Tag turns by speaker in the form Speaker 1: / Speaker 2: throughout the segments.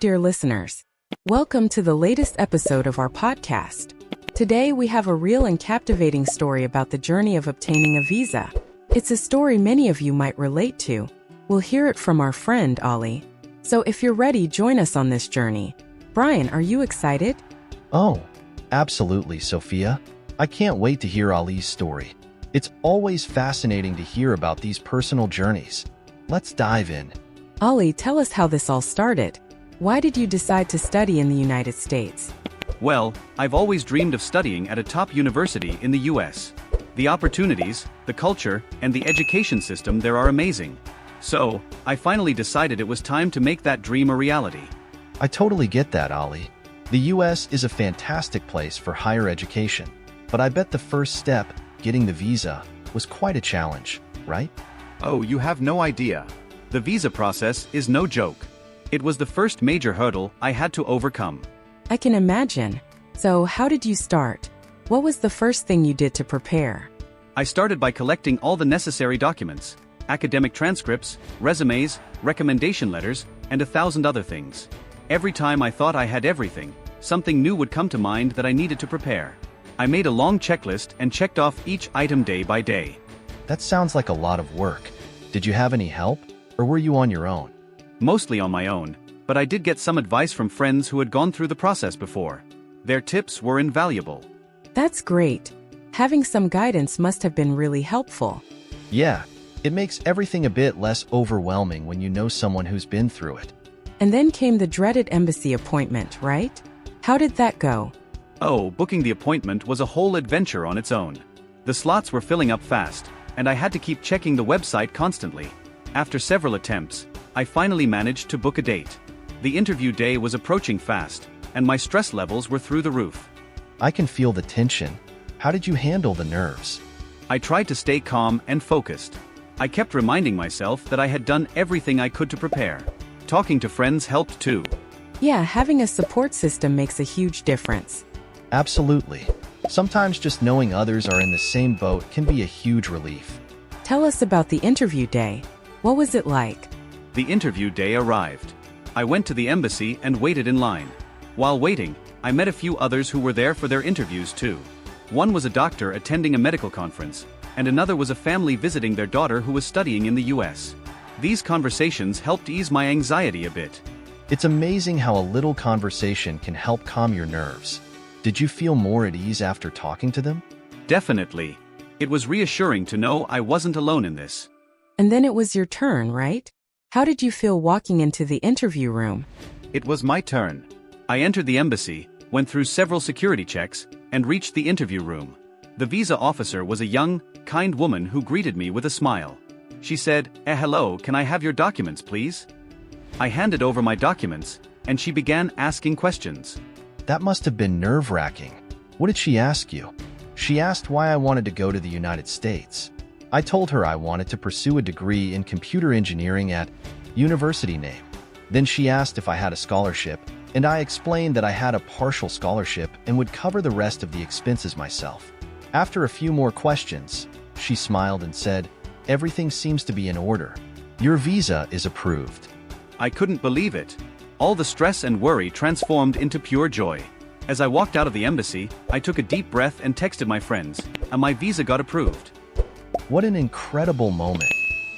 Speaker 1: dear listeners. Welcome to the latest episode of our podcast. Today, we have a real and captivating story about the journey of obtaining a visa. It's a story many of you might relate to. We'll hear it from our friend, Ollie. So if you're ready, join us on this journey. Brian, are you excited?
Speaker 2: Oh, absolutely, Sophia. I can't wait to hear Ali's story. It's always fascinating to hear about these personal journeys. Let's dive in.
Speaker 1: Ollie, tell us how this all started. Why did you decide to study in the United States?
Speaker 3: Well, I've always dreamed of studying at a top university in the US. The opportunities, the culture, and the education system there are amazing. So, I finally decided it was time to make that dream a reality.
Speaker 2: I totally get that, Ali. The US is a fantastic place for higher education, but I bet the first step, getting the visa, was quite a challenge, right?
Speaker 3: Oh, you have no idea. The visa process is no joke. It was the first major hurdle I had to overcome.
Speaker 1: I can imagine. So, how did you start? What was the first thing you did to prepare?
Speaker 3: I started by collecting all the necessary documents, academic transcripts, resumes, recommendation letters, and 1,000 other things. Every time I thought I had everything, something new would come to mind that I needed to prepare. I made a long checklist and checked off each item day by day.
Speaker 2: That sounds like a lot of work. Did you have any help, or were you on your own?
Speaker 3: Mostly on my own, but I did get some advice from friends who had gone through the process before. Their tips were invaluable.
Speaker 1: That's great. Having some guidance must have been really helpful.
Speaker 2: Yeah, it makes everything a bit less overwhelming when you know someone who's been through it.
Speaker 1: And then came the dreaded embassy appointment, right? How did that go?
Speaker 3: Oh, booking the appointment was a whole adventure on its own. The slots were filling up fast, and I had to keep checking the website constantly. After several attempts, I finally managed to book a date. The interview day was approaching fast, and my stress levels were through the roof.
Speaker 2: I can feel the tension. How did you handle the nerves?
Speaker 3: I tried to stay calm and focused. I kept reminding myself that I had done everything I could to prepare. Talking to friends helped too.
Speaker 1: Yeah, having a support system makes a huge difference.
Speaker 2: Absolutely. Sometimes just knowing others are in the same boat can be a huge relief.
Speaker 1: Tell us about the interview day. What was it like?
Speaker 3: The interview day arrived. I went to the embassy and waited in line. While waiting, I met a few others who were there for their interviews too. One was a doctor attending a medical conference, and another was a family visiting their daughter who was studying in the US. These conversations helped ease my anxiety a bit.
Speaker 2: It's amazing how a little conversation can help calm your nerves. Did you feel more at ease after talking to them?
Speaker 3: Definitely. It was reassuring to know I wasn't alone in this.
Speaker 1: And then it was your turn, right? How did you feel walking into the interview room?
Speaker 3: It was my turn. I entered the embassy, went through several security checks, and reached the interview room. The visa officer was a young, kind woman who greeted me with a smile. She said, hello, can I have your documents, please? I handed over my documents, and she began asking questions.
Speaker 2: That must have been nerve-wracking. What did she ask you? She asked why I wanted to go to the United States. I told her I wanted to pursue a degree in computer engineering at university name. Then she asked if I had a scholarship, and I explained that I had a partial scholarship and would cover the rest of the expenses myself. After a few more questions, she smiled and said, everything seems to be in order. Your visa is approved.
Speaker 3: I couldn't believe it. All the stress and worry transformed into pure joy. As I walked out of the embassy, I took a deep breath and texted my friends, and my visa got approved.
Speaker 2: What an incredible moment.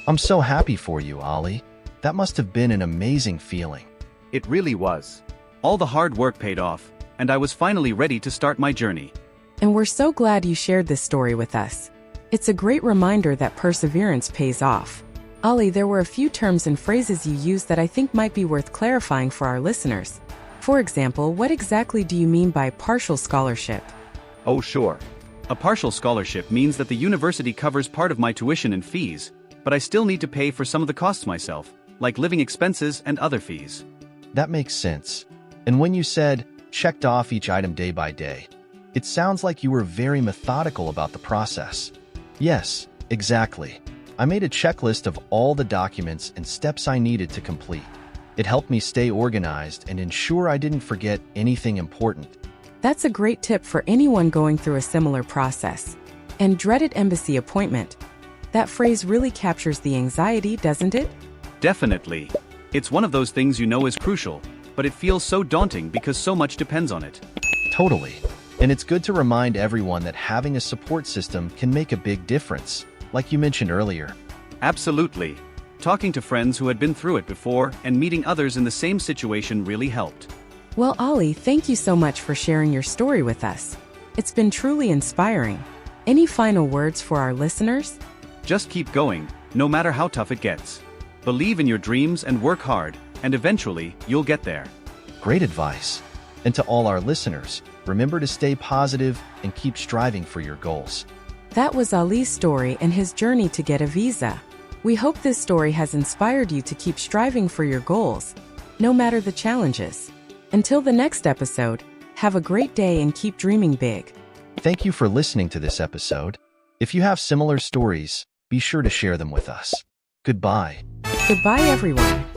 Speaker 2: I'm so happy for you, Ali. That must have been an amazing feeling.
Speaker 3: It really was. All the hard work paid off, and I was finally ready to start my journey.
Speaker 1: And we're so glad you shared this story with us. It's a great reminder that perseverance pays off. Ollie, there were a few terms and phrases you used that I think might be worth clarifying for our listeners. For example, what exactly do you mean by partial scholarship?
Speaker 3: Oh, sure. A partial scholarship means that the university covers part of my tuition and fees, but I still need to pay for some of the costs myself, like living expenses and other fees.
Speaker 2: That makes sense. And when you said, checked off each item day by day, it sounds like you were very methodical about the process. Yes, exactly. I made a checklist of all the documents and steps I needed to complete. It helped me stay organized and ensure I didn't forget anything important.
Speaker 1: That's a great tip for anyone going through a similar process. And dreaded embassy appointment. That phrase really captures the anxiety, doesn't it?
Speaker 3: Definitely. It's one of those things you know is crucial, but it feels so daunting because so much depends on it.
Speaker 2: Totally. And it's good to remind everyone that having a support system can make a big difference, like you mentioned earlier.
Speaker 3: Absolutely. Talking to friends who had been through it before and meeting others in the same situation really helped.
Speaker 1: Well, Ollie, thank you so much for sharing your story with us. It's been truly inspiring. Any final words for our listeners?
Speaker 3: Just keep going, no matter how tough it gets. Believe in your dreams and work hard, and eventually, you'll get there.
Speaker 2: Great advice. And to all our listeners, remember to stay positive and keep striving for your goals.
Speaker 1: That was Ali's story and his journey to get a visa. We hope this story has inspired you to keep striving for your goals, no matter the challenges. Until the next episode, have a great day and keep dreaming big.
Speaker 2: Thank you for listening to this episode. If you have similar stories, be sure to share them with us. Goodbye.
Speaker 1: Goodbye, everyone.